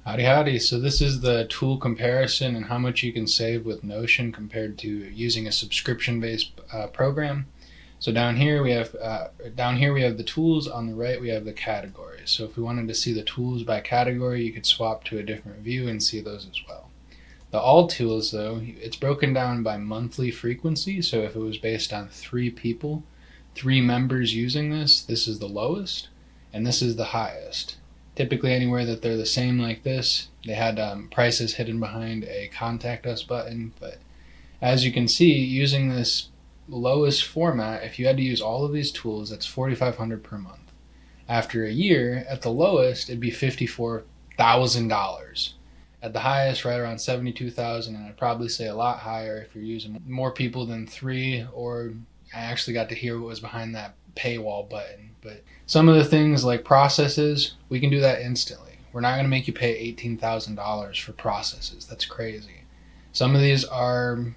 Howdy howdy. So this is the tool comparison and how much you can save with Notion compared to using a subscription-based program. So down here we have the tools. On the right we have the categories. So if we wanted to see the tools by category, you could swap to a different view and see those as well. The all tools, though, it's broken down by monthly frequency. So if it was based on 3 people, 3 members using this is the lowest, and this is the highest. Typically anywhere that they're the same like this, they had prices hidden behind a contact us button. But as you can see, using this lowest format, if you had to use all of these tools, that's $4,500 per month. After a year, at the lowest, it'd be $54,000. At the highest, right around 72,000, and I'd probably say a lot higher if you're using more people than 3, or I actually got to hear what was behind that paywall button. But some of the things like processes, we can do that instantly. We're not going to make you pay $18,000 for processes. That's crazy. Some of these are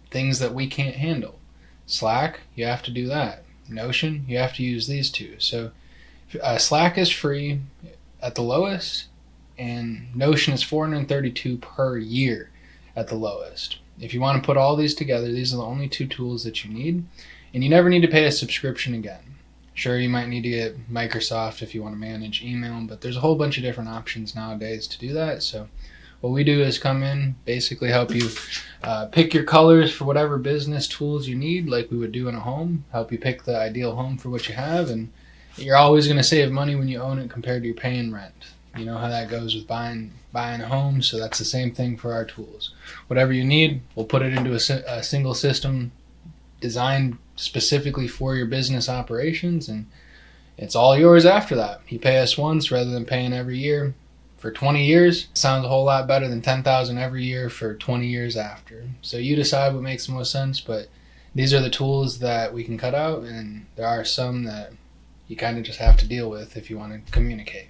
things that we can't handle. Slack, you have to do that. Notion, you have to use these two. So Slack is free at the lowest, and Notion is $432 per year at the lowest. If you want to put all these together, these are the only 2 tools that you need, and you never need to pay a subscription again. Sure, you might need to get Microsoft if you want to manage email, but there's a whole bunch of different options nowadays to do that. So what we do is come in, basically help you pick your colors for whatever business tools you need, like we would do in a home, help you pick the ideal home for what you have, and you're always going to save money when you own it compared to your paying rent. You know how that goes with buying a home, so that's the same thing for our tools. Whatever you need, we'll put it into a single system designed specifically for your business operations, and it's all yours after that. You pay us once rather than paying every year for 20 years. Sounds a whole lot better than $10,000 every year for 20 years after. So you decide what makes the most sense, but these are the tools that we can cut out, and there are some that you kind of just have to deal with if you want to communicate.